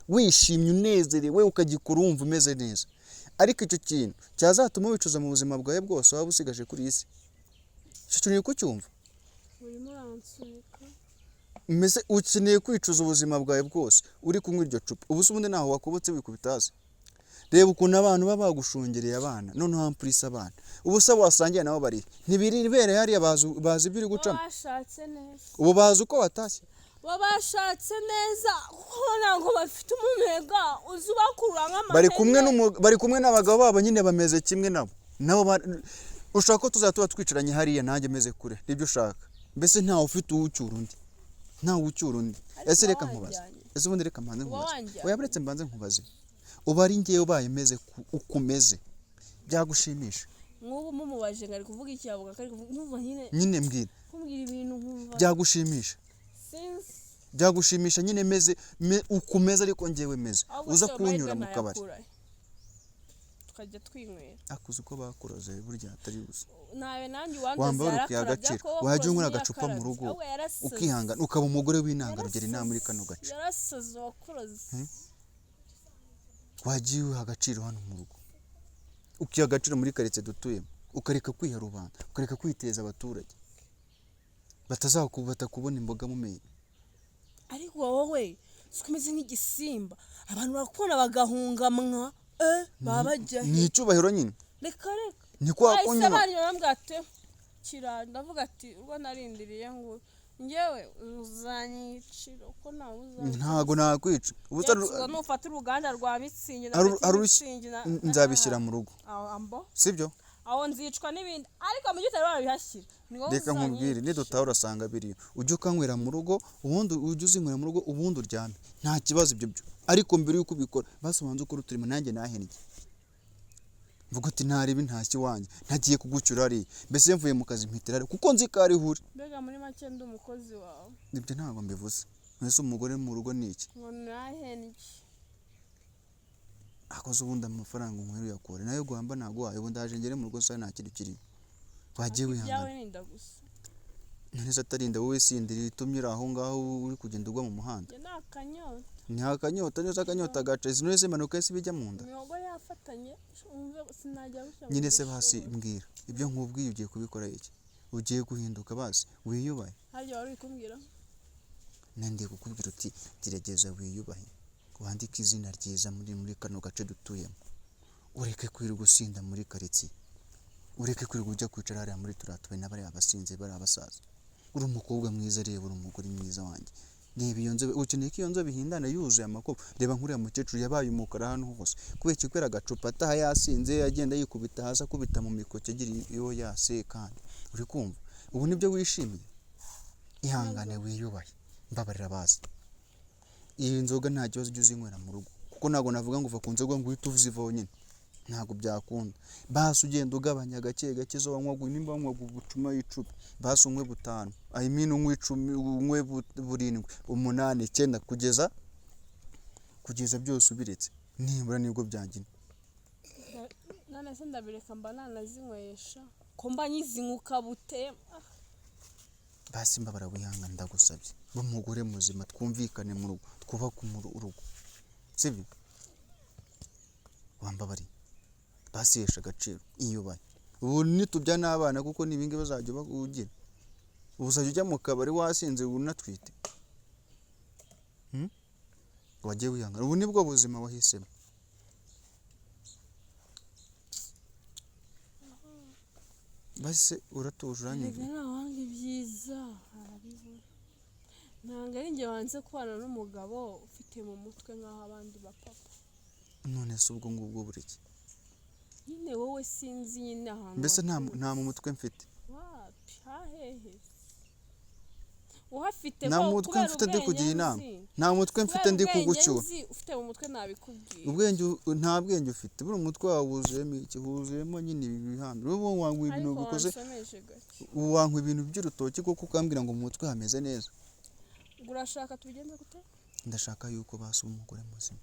Speaker 1: wishimye unezerewe ukagikora wumva umeze neza ariko icyo kintu cyazatuma wicuza mu buzima bwawe bwose waba usigaje kuri isi icyo kintu kucyumva
Speaker 2: urimo uransunika
Speaker 1: mbese ukeneye kwicuza ubuzima bwawe bwose uri kunywa iryo cupa ubu se ubundi naho wakubutse wikubitazi reba ukuntu abantu baba bagushungereye abana noneho ampurisa abana ubu se wasangiye nabo bari ntibiribere hariya bazi ibyo uri gucamo
Speaker 2: bashatse neza
Speaker 1: ubu bazi uko watashye
Speaker 2: bashatse neza kuko ntabwo bafite umunega uzi bakura nk'amahene
Speaker 1: bari kumwe n'abagabo babo nyine bameze kimwe nabo ushaka ko tuzatuba twicaranye hariya nanjye meze kure nibyo ushaka mbese ntawe ufite uwucyura undi ese reka nkubaze ese ubundi reka mbanze nkubaze oyaburetse mbanze nkubaze uba ari ngewe ubaye meze ukumeze byagushimisha
Speaker 2: nk'ubu mumubaje ngari kuvuga iki yavuga kari kuvuga
Speaker 1: nyine mbwira
Speaker 2: kumbwira ibintu nkumva
Speaker 1: byagushimisha byagushimisha nyine meze ukumeze ariko ngewe meze uza kunyura mu kabari
Speaker 2: tukajya twinywera
Speaker 1: akuze uko bakuroze burya atari gusa
Speaker 2: nawe nanjye
Speaker 1: wambaye ukiyagaciro wajya unywera agacupa mu rugo ukihangana ukaba umugore w'intangarugero inama muri kano gace
Speaker 2: yarasaze wakuroze
Speaker 1: wagiye uha agaciro hano mu rugo ukiha agaciro muri karitsiye dutuyemo ukareka kwiha rubanda ukareka kwiteza abaturage batakubona imboga mu menyo
Speaker 2: ariko wowe ukomeze nk'igisimba abantu barakubona bagahungamwa baba bajya
Speaker 1: ni icyubahiro nyine
Speaker 2: reka
Speaker 1: ni kwa kunyura
Speaker 2: abandi bambwira ati kira ndavuga ati ubwo narindiriye ngo ngewe uzanyicira uko nawe uzanyicira
Speaker 1: ntago nakwica
Speaker 2: ubu nufata uruganda rwa mitsingi
Speaker 1: nzabishyira mu rugo sibyo
Speaker 2: aho nzicwa n'ibindi ariko mu gihe utari warabihashyira
Speaker 1: reka nkubwire nidutaha urasanga biriyo ujye ukanywera mu rugo ubundi ujye uzinywera mu rugo ubundi uryame nta kibazo ibyo byo ariko mbere y'uko ubikora basobanze ukora uturimo nanjye nahennye mvuga ati ntaribi ntashye iwanjye ntagiye kugucyura ari mbese mvuye mu kazi mpitira kuko nzi ko ari huri
Speaker 2: mbega muri make ndi umukozi wawe
Speaker 1: ibyo ntabwo mbivuze mbese umugore mu rugo ni iki
Speaker 2: ngo nahennye
Speaker 1: akoze ubundi amafaranga umweru yakore nayo guhamba naguhaye ubundi aje ngere mu rugo sa nta kintu kiri wagiye wihangana
Speaker 2: yawe ninda gusa
Speaker 1: none se atarinda wowe sindiri itumye aho ngaho uri kugenda ugwa mu muhanda ni akanyota neza akanyota gace sinone se manuka ese bijya mu nda
Speaker 2: mihogo yafatanye sinajya gushyira
Speaker 1: nyine se basi mbwira ibyo nkubwiye ugiye kubikora iki ugiye guhinduka basi wiyubahe
Speaker 2: haryo wari kumbwira
Speaker 1: nandi kukubwira uti gerageza wiyubahe wandike izina ryiza muri kano gace dutuyemo ureke kwirirwa usinda muri karitsiye ureke kwirirwa ujya kwicara hariya muri turatuwe n'abari abasinze bari abasaza uri umukobwa mwiza reba uri umugore mwiza wanjye reba iyo nzobe ukeneye ko iyo nzobe ihindana yuzuye amakobo reba nk'uriya mukecuru yabaye umukara hano hose kubera ikikwera agacupa ataha yasinze agenda yikubita hasi akubita mu mikoki agira iyo yase kandi uri kumva ubu nibyo wishimiye ihangane wiyubahe mbabarira bazi iyi nzoga nta kibazo ujye uzinywera mu rugo kuko ntabwo navuga ngo uva ku nzoga ngo uhite uzivaho nyine ntabwo byakunda basi ugenda ugabanya gake gake zo wanywa nimba wanywa gucuma y'icupa basi unywe 5 unywe 10 unywe 7 8 9 kugeza kugeza byose ubiretse nibura nibwo byagina.
Speaker 2: none se ndabireka mba nanazinywesha ko mba nyizinyuka bute
Speaker 1: basi mbabara wihanga ndagusabye b'umugore muzima twumvikane mu rugo twubaka urugo sibyo wambabari basi yesha agaciro iyubaye ubu nitubya n'abana kuko nibingi bazajya bakugira ubuzajya ujya mu kabari wasinze unatwite wagiye wihanga ubu nibwo buzima wahisemo. Basi uratuje uranyumva
Speaker 2: ntabwo ibyiza arabibura ntabwo ari njye wanze kubana n'umugabo ufite mu mutwe nk'aho abandi bapapa.
Speaker 1: none se ubwo ngubwo buriki
Speaker 2: nyine wowe sinzi nyine ahantu
Speaker 1: mbese nta mu mutwe mfite
Speaker 2: wapi hahehe uhafite
Speaker 1: nta mutwe mfite ndi kugira inama nta mutwe mfite ndi kugucyura
Speaker 2: ufite mu mutwe nabikubwiye
Speaker 1: ubwenge nta bwenge ufite buri umutwe wawe wuzuyemo iki wuzuyemo nyine ibi bihambira ubu wanywa ibintu bikoze wanywa ibintu by'urutoki kuko ukambwira ngo mu mutwe hameze neza.
Speaker 2: urashaka tubigenze gute?
Speaker 1: ndashaka yuko basa umugore muzima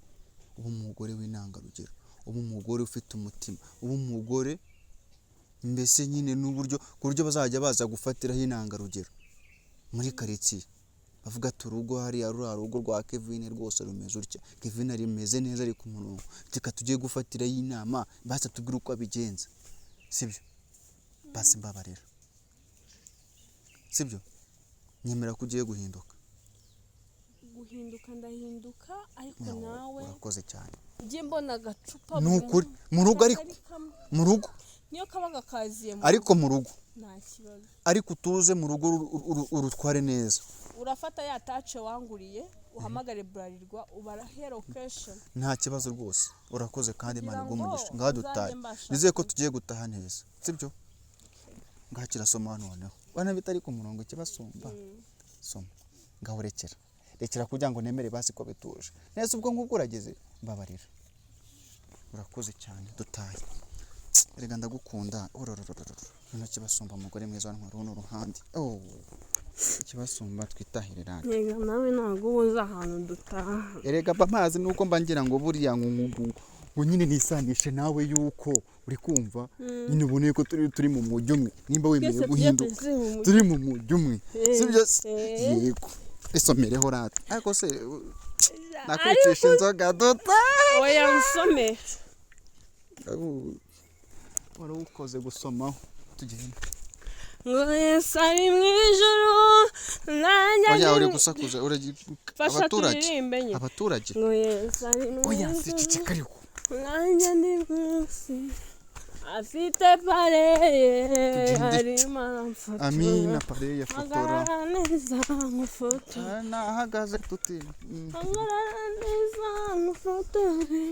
Speaker 1: ubu umugore w'intangarugero ubu umugore ufite umutima ubu umugore mbese nyine n'uburyo ku buryo bazajya baza gufatiraho intangarugero muri karitsiye bavuga ati urugo hariya ruriya rugo rwa Kevin rwose rumeze utya Kevin rimeze neza ari ku murongo reka tugiye gufatiraho inama basi tubwire uko abigenza sibyo basi mbabarira sibyo nyemera ko ugiye guhinduka
Speaker 2: ndahinduka ariko nawe
Speaker 1: urakoze cyane
Speaker 2: njye mbona agacupa
Speaker 1: nukuri mu rugo ariko mu rugo
Speaker 2: niyo kaba gakaziye
Speaker 1: ariko mu rugo
Speaker 2: nta kibazo
Speaker 1: ariko utuze mu rugo urutware neza
Speaker 2: urafata ya tace wanguriye uhamagare Bralirwa ubarahe location
Speaker 1: nta kibazo rwose urakoze kandi Imana igumugisha ngaha dutaye nizeye ko tugiye gutaha neza sibyo ngaha kirasoma noneho bana bitari ku murongo kibasumba soma ngaho rekera kugira ngo nemere basi ko bituje neza ubwo ngubwo urageze mbabarira urakoze cyane dutaye erega ndagukunda none kibasumba umugore mwiza w'intwari runo ruhande kibasumba twitahire randi
Speaker 2: yega nawe ntago ubuze ahantu dutaha
Speaker 1: erega mba mpazi nuko mba ngira ngo buriya ngo nyine nisanishe nawe yuko uri kumva nyine uboneye ko turi mu mujyi umwe nimba wemerewe guhinduka turi mu mujyi umwe sibyo yego isomereho rata ariko se nakwicisha inzoga dota
Speaker 2: oya usome
Speaker 1: wari ukoze gusomaho tugenda
Speaker 2: ngo Yesu ari mu ijuru nanjye
Speaker 1: oya uri gusakuza abaturage
Speaker 2: ngo Yesu ari mu ijuru
Speaker 1: oya sicicika ariko
Speaker 2: nanjye ndi munsi afite pareye arimo aramfotora
Speaker 1: amina pareye fotora
Speaker 2: neza mufotora
Speaker 1: nahagaze tuti
Speaker 2: agarara neza mufotore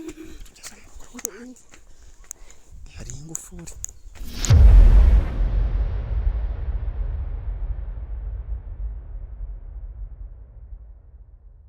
Speaker 1: hari ingufuri